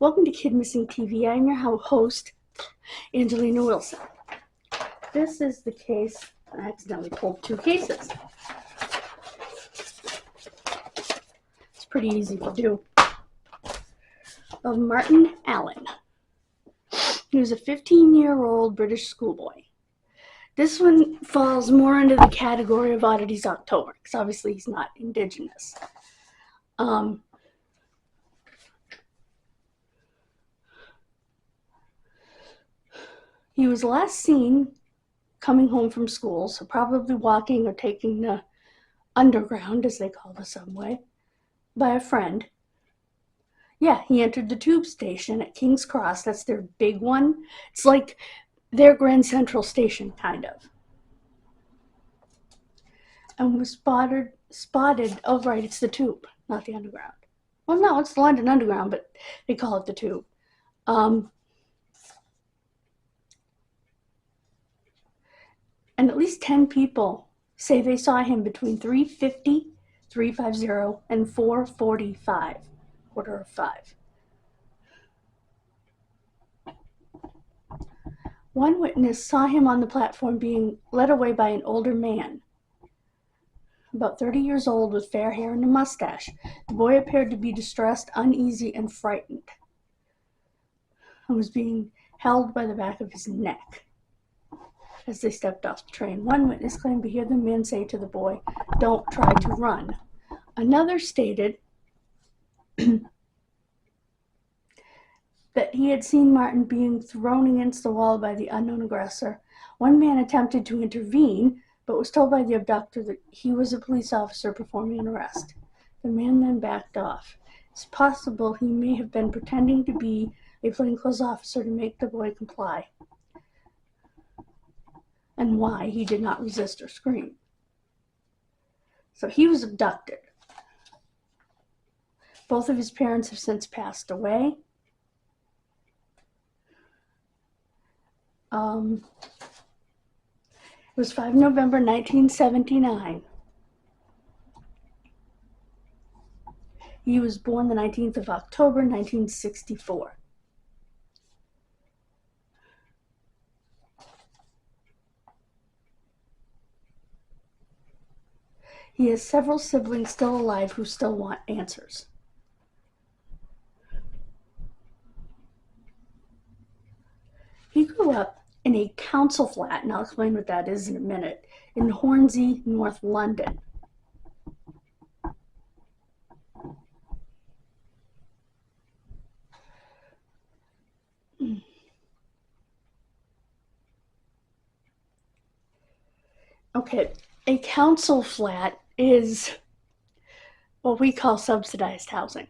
Welcome to Kidmissing TV. I'm your host, Angelina Wilson. This is the case. I accidentally pulled two cases. It's pretty easy to do. Of Martin Allen. He was a 15-year-old British schoolboy. This one falls more into the category of Oddities October, because obviously he's not Indigenous. He was last seen coming home from school, so probably walking or taking the underground, as they call the subway, by a friend. Yeah, he entered the tube station at King's Cross. That's their big one. It's like their Grand Central Station, kind of. And was spotted, oh right, it's the tube, not the underground. Well, no, it's the London Underground, but they call it the tube. And at least 10 people say they saw him between 3:50, and 4:45, quarter of 5. One witness saw him on the platform being led away by an older man, about 30 years old, with fair hair and a mustache. The boy appeared to be distressed, uneasy, and frightened, and was being held by the back of his neck as they stepped off the train. One witness claimed to hear the man say to the boy, "Don't try to run." Another stated that he had seen Martin being thrown against the wall by the unknown aggressor. One man attempted to intervene, but was told by the abductor that he was a police officer performing an arrest. The man then backed off. It's possible he may have been pretending to be a plainclothes officer to make the boy comply, and why he did not resist or scream. So he was abducted. Both of his parents have since passed away. It was 5 November 1979. He was born the 19th of October 1964. He has several siblings still alive who still want answers. He grew up in a council flat, and I'll explain what that is in a minute, in Hornsey, North London. Okay, a council flat is what we call subsidized housing.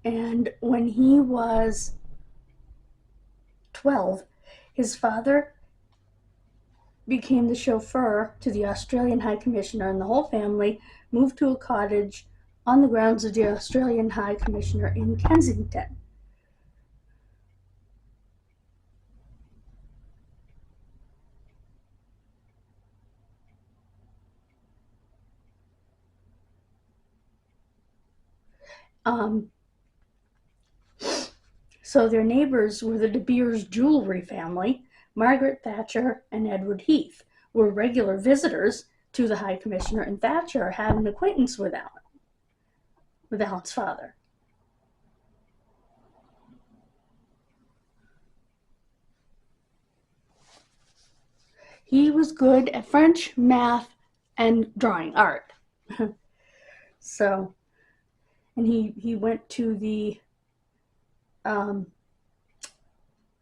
And when he was 12, his father became the chauffeur to the Australian High Commissioner, and the whole family moved to a cottage on the grounds of the Australian High Commissioner in Kensington. So their neighbors were the De Beers jewelry family. Margaret Thatcher and Edward Heath were regular visitors to the High Commissioner, and Thatcher had an acquaintance with Alan's father. He was good at French, math, and drawing, art. So, and he went to the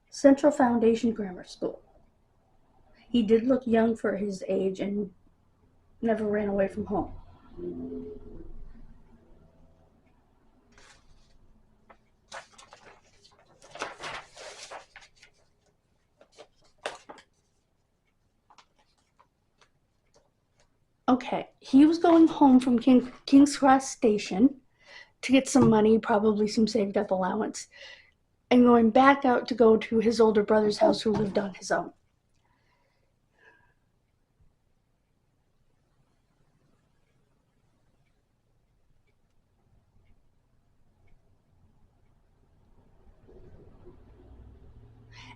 Central Foundation Grammar School. He did look young for his age and never ran away from home. Okay, he was going home from King's Cross Station to get some money, probably some saved up allowance, and going back out to go to his older brother's house, who lived on his own.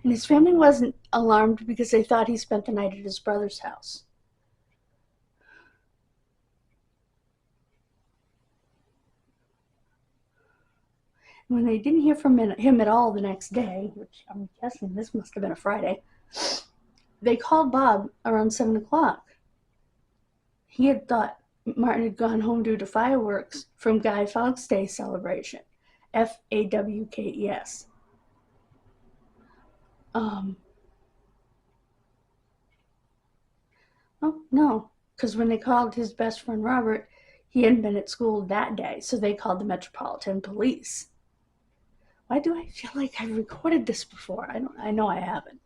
And his family wasn't alarmed because they thought he spent the night at his brother's house. When they didn't hear from him at all the next day, which I'm guessing this must have been a Friday, they called Bob around 7 o'clock. He had thought Martin had gone home due to fireworks from Guy Fawkes Day celebration. Fawkes. Oh, no, because when they called his best friend Robert, he hadn't been at school that day, so they called the Metropolitan Police. Why do I feel like I've recorded this before? I know I haven't.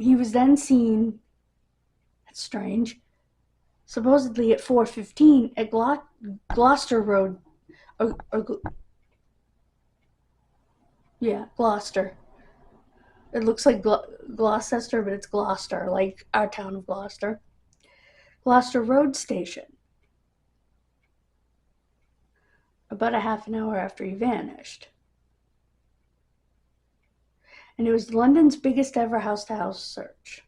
He was then seen, that's strange, supposedly at 4:15 at Gloucester Road, Gloucester. It looks like Gloucester, but it's Gloucester, like our town of Gloucester. Gloucester Road Station. About a half an hour after he vanished. And it was London's biggest ever house-to-house search.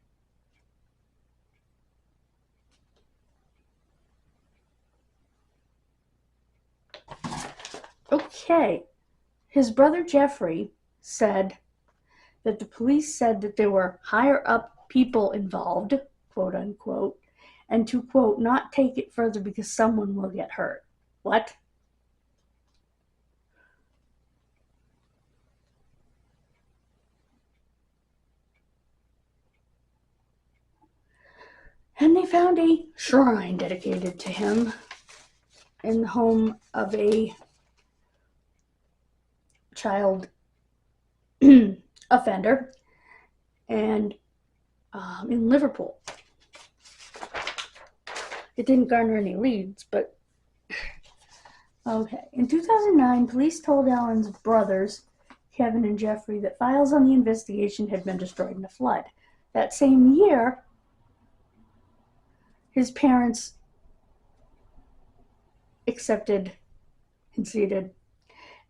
Okay. His brother Jeffrey said that the police said that there were higher up people involved, quote unquote, and to, quote, not take it further because someone will get hurt. What? And they found a shrine dedicated to him in the home of a child offender and in Liverpool. It didn't garner any leads, but okay. In 2009, police told Alan's brothers, Kevin and Jeffrey, that files on the investigation had been destroyed in a flood. That same year, his parents conceded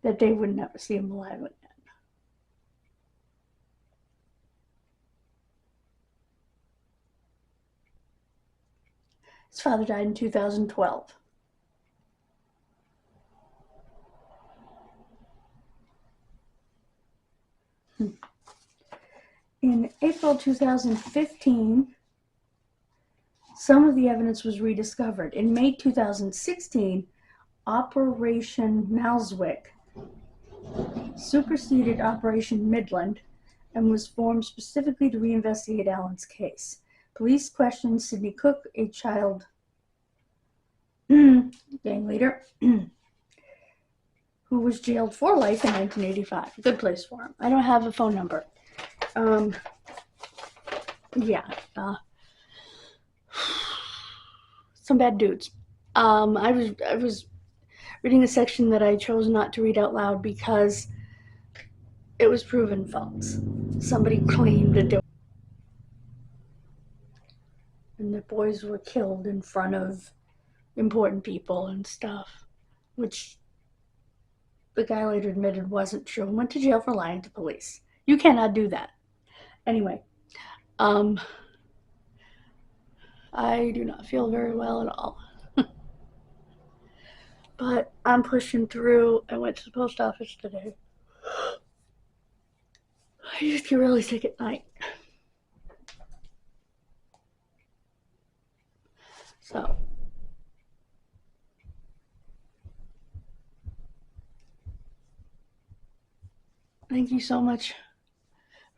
that they would never see him alive again. His father died in 2012. In April 2015, some of the evidence was rediscovered. In May 2016, Operation Nalswick superseded Operation Midland and was formed specifically to reinvestigate Alan's case. Police questioned Sidney Cook, a child gang leader who was jailed for life in 1985. Good place for him. I don't have a phone number. Some bad dudes. I was reading a section that I chose not to read out loud because it was proven false. Somebody claimed that there and the boys were killed in front of important people and stuff, which the guy later admitted wasn't true and went to jail for lying to police. You cannot do that. Anyway, I do not feel very well at all. But I'm pushing through. I went to the post office today. I just get really sick at night. So, thank you so much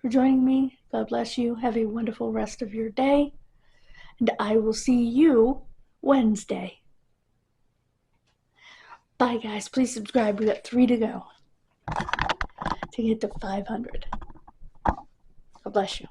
for joining me. God bless you. Have a wonderful rest of your day. And I will see you Wednesday. Bye, guys. Please subscribe. We got 3 to go to get to 500. God bless you.